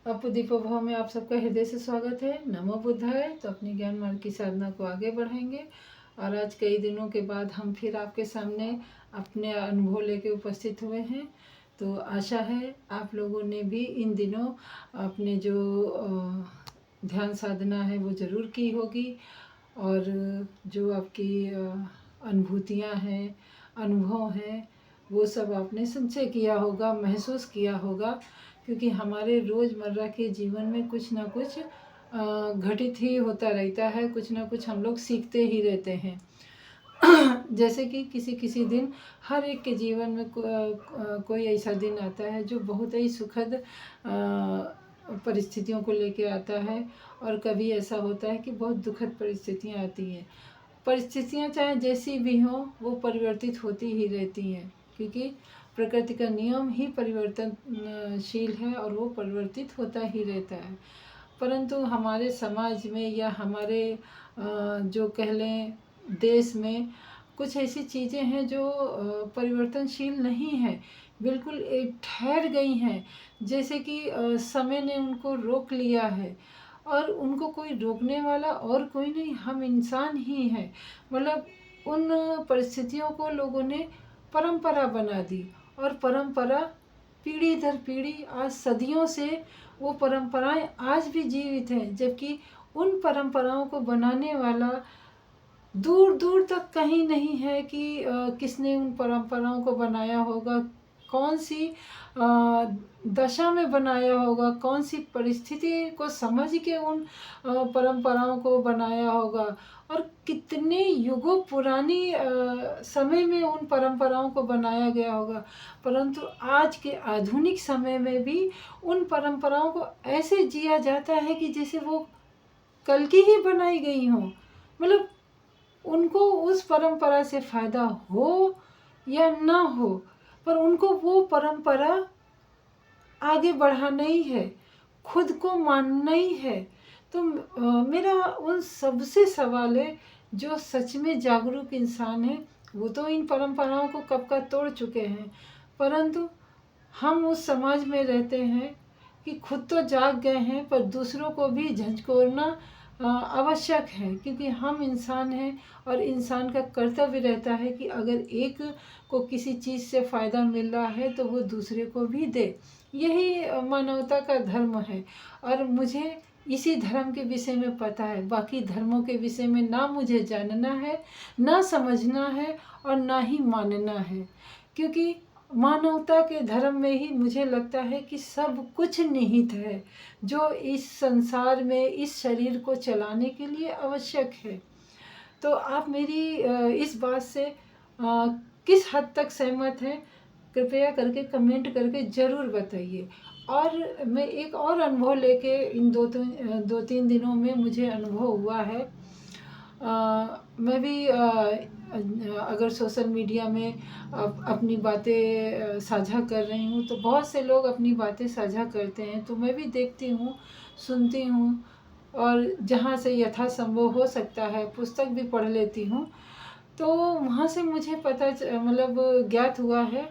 अपु दीपो भव में आप सबका हृदय से स्वागत है। नमो बुद्धाय। तो अपनी ज्ञान मार्ग की साधना को आगे बढ़ाएंगे और आज कई दिनों के बाद हम फिर आपके सामने अपने अनुभव लेके उपस्थित हुए हैं। तो आशा है आप लोगों ने भी इन दिनों अपने जो ध्यान साधना है वो ज़रूर की होगी और जो आपकी अनुभूतियाँ हैं, अनुभव हैं, वो सब आपने संचय किया होगा, महसूस किया होगा, क्योंकि हमारे रोज़मर्रा के जीवन में कुछ ना कुछ घटित ही होता रहता है, कुछ ना कुछ हम लोग सीखते ही रहते हैं। जैसे कि किसी दिन हर एक के जीवन में कोई ऐसा दिन आता है जो बहुत ही सुखद परिस्थितियों को लेके आता है और कभी ऐसा होता है कि बहुत दुखद परिस्थितियाँ आती हैं। परिस्थितियाँ चाहे जैसी भी हों वो परिवर्तित होती ही रहती हैं, क्योंकि प्रकृति का नियम ही परिवर्तनशील है और वो परिवर्तित होता ही रहता है। परंतु हमारे समाज में या हमारे जो कह लें देश में कुछ ऐसी चीज़ें हैं जो परिवर्तनशील नहीं है, बिल्कुल एक ठहर गई हैं, जैसे कि समय ने उनको रोक लिया है और उनको कोई रोकने वाला और कोई नहीं, हम इंसान ही हैं। मतलब उन परिस्थितियों को लोगों ने परंपरा बना दी और परंपरा पीढ़ी दर पीढ़ी आज सदियों से वो परंपराएं आज भी जीवित हैं, जबकि उन परंपराओं को बनाने वाला दूर दूर तक कहीं नहीं है कि किसने उन परंपराओं को बनाया होगा, कौन सी दशा में बनाया होगा, कौन सी परिस्थिति को समझ के उन परंपराओं को बनाया होगा और कितने युगों पुरानी समय में उन परंपराओं को बनाया गया होगा। परंतु आज के आधुनिक समय में भी उन परंपराओं को ऐसे जिया जाता है कि जैसे वो कल की ही बनाई गई हों। मतलब उनको उस परंपरा से फ़ायदा हो या ना हो, पर उनको वो परंपरा आगे बढ़ाना ही है, खुद को मानना ही है। तो मेरा उन सबसे सवाल है जो सच में जागरूक इंसान है, वो तो इन परंपराओं को कब का तोड़ चुके हैं, परंतु हम उस समाज में रहते हैं कि खुद तो जाग गए हैं पर दूसरों को भी झंझोरना आवश्यक है, क्योंकि हम इंसान हैं और इंसान का कर्तव्य रहता है कि अगर एक को किसी चीज़ से फ़ायदा मिल रहा है तो वो दूसरे को भी दे। यही मानवता का धर्म है और मुझे इसी धर्म के विषय में पता है। बाकी धर्मों के विषय में ना मुझे जानना है, ना समझना है और ना ही मानना है, क्योंकि मानवता के धर्म में ही मुझे लगता है कि सब कुछ निहित है जो इस संसार में इस शरीर को चलाने के लिए आवश्यक है। तो आप मेरी इस बात से किस हद तक सहमत हैं, कृपया करके कमेंट करके ज़रूर बताइए। और मैं एक और अनुभव लेके इन दो तीन दिनों में मुझे अनुभव हुआ है। मैं भी अगर सोशल मीडिया में अपनी बातें साझा कर रही हूँ तो बहुत से लोग अपनी बातें साझा करते हैं, तो मैं भी देखती हूँ, सुनती हूँ और जहाँ से यथासंभव हो सकता है पुस्तक भी पढ़ लेती हूँ। तो वहाँ से मुझे पता मतलब ज्ञात हुआ है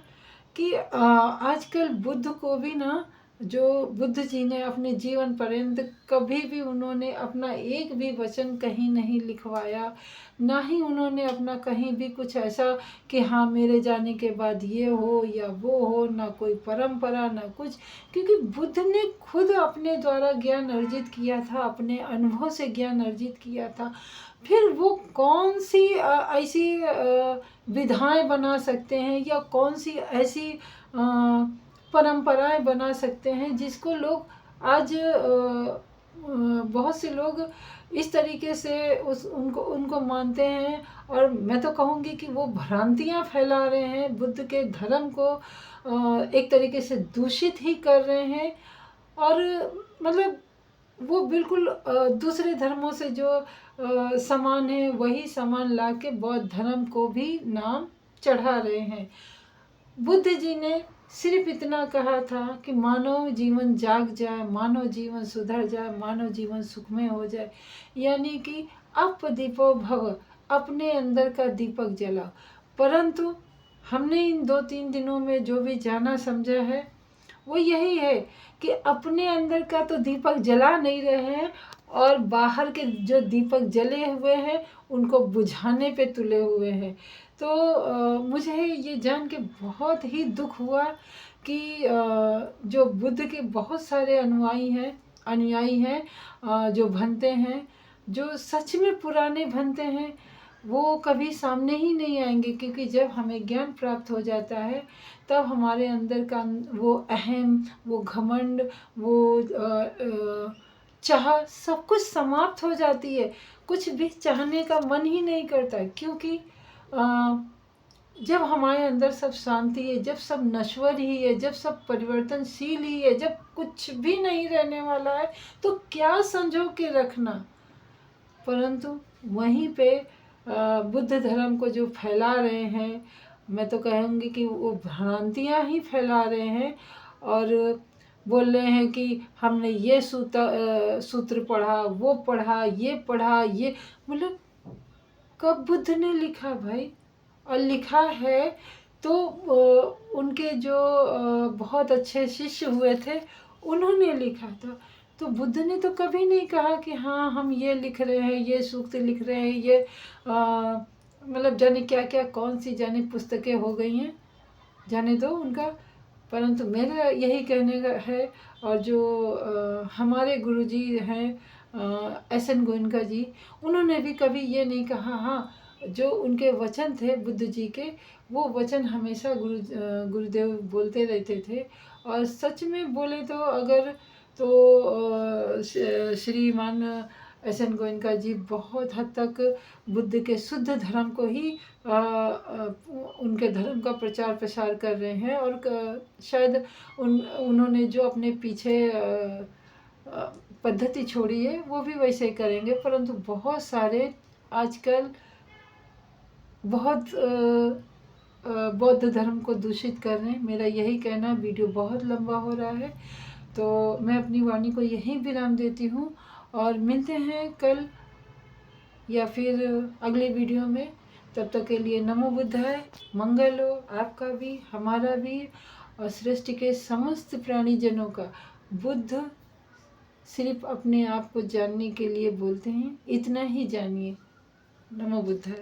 कि आजकल बुद्ध को भी ना, जो बुद्ध जी ने अपने जीवन पर्यंत कभी भी उन्होंने अपना एक भी वचन कहीं नहीं लिखवाया, ना ही उन्होंने अपना कहीं भी कुछ ऐसा कि हाँ मेरे जाने के बाद ये हो या वो हो, ना कोई परंपरा ना कुछ, क्योंकि बुद्ध ने खुद अपने द्वारा ज्ञान अर्जित किया था, अपने अनुभव से ज्ञान अर्जित किया था। फिर वो कौन सी ऐसी विधाएं बना सकते हैं या कौन सी ऐसी परंपराएं बना सकते हैं जिसको लोग आज बहुत से लोग इस तरीके से उनको मानते हैं। और मैं तो कहूँगी कि वो भ्रांतियाँ फैला रहे हैं, बुद्ध के धर्म को एक तरीके से दूषित ही कर रहे हैं और मतलब वो बिल्कुल दूसरे धर्मों से जो समान है वही समान ला के बौद्ध धर्म को भी नाम चढ़ा रहे हैं। बुद्ध जी ने सिर्फ इतना कहा था कि मानव जीवन जाग जाए, मानव जीवन सुधर जाए, मानव जीवन सुखमय हो जाए, यानी कि अप दीपो भव, अपने अंदर का दीपक जलाओ। परंतु हमने इन 2-3 दिनों में जो भी जाना समझा है वो यही है कि अपने अंदर का तो दीपक जला नहीं रहे हैं और बाहर के जो दीपक जले हुए हैं उनको बुझाने पे तुले हुए हैं। तो मुझे ये जान के बहुत ही दुख हुआ कि जो बुद्ध के बहुत सारे अनुयायी हैं जो भंते हैं, जो सच में पुराने भंते हैं, वो कभी सामने ही नहीं आएंगे, क्योंकि जब हमें ज्ञान प्राप्त हो जाता है तब हमारे अंदर का वो अहम, वो घमंड, वो चाह सब कुछ समाप्त हो जाती है। कुछ भी चाहने का मन ही नहीं करता, क्योंकि जब हमारे अंदर सब शांति है, जब सब नश्वर ही है, जब सब परिवर्तनशील ही है, जब कुछ भी नहीं रहने वाला है, तो क्या संजो के रखना। परंतु वहीं पे बुद्ध धर्म को जो फैला रहे हैं, मैं तो कहूँगी कि वो भ्रांतियाँ ही फैला रहे हैं और बोल रहे हैं कि हमने ये सूत्र पढ़ा, वो पढ़ा, ये पढ़ा, ये मतलब कब बुद्ध ने लिखा भाई? और लिखा है तो उनके जो बहुत अच्छे शिष्य हुए थे उन्होंने लिखा था। तो बुद्ध ने तो कभी नहीं कहा कि हाँ हम ये लिख रहे हैं, ये सूक्त लिख रहे हैं, ये मतलब जाने क्या क्या कौन सी जाने पुस्तकें हो गई हैं, जाने दो उनका। परंतु मेरा यही कहने का है, और जो हमारे गुरुजी हैं एस.एन. गोयनका जी, उन्होंने भी कभी ये नहीं कहा। हाँ, जो उनके वचन थे बुद्ध जी के, वो वचन हमेशा गुरुदेव बोलते रहते थे। और सच में बोले तो अगर तो श्रीमान एस.एन. गोयनका जी बहुत हद तक बुद्ध के शुद्ध धर्म को ही उनके धर्म का प्रचार प्रसार कर रहे हैं। और शायद उन्होंने जो अपने पीछे पद्धति छोड़ी है वो भी वैसे ही करेंगे। परंतु बहुत सारे आजकल बहुत बौद्ध धर्म को दूषित कर रहे हैं। मेरा यही कहना, वीडियो बहुत लंबा हो रहा है तो मैं अपनी वाणी को यहीं विराम देती हूँ और मिलते हैं कल या फिर अगले वीडियो में। तब तक के लिए नमो बुद्धाय, मंगल हो आपका भी, हमारा भी और सृष्टि के समस्त प्राणीजनों का। बुद्ध सिर्फ अपने आप को जानने के लिए बोलते हैं, इतना ही जानिए। नमो बुद्धाय।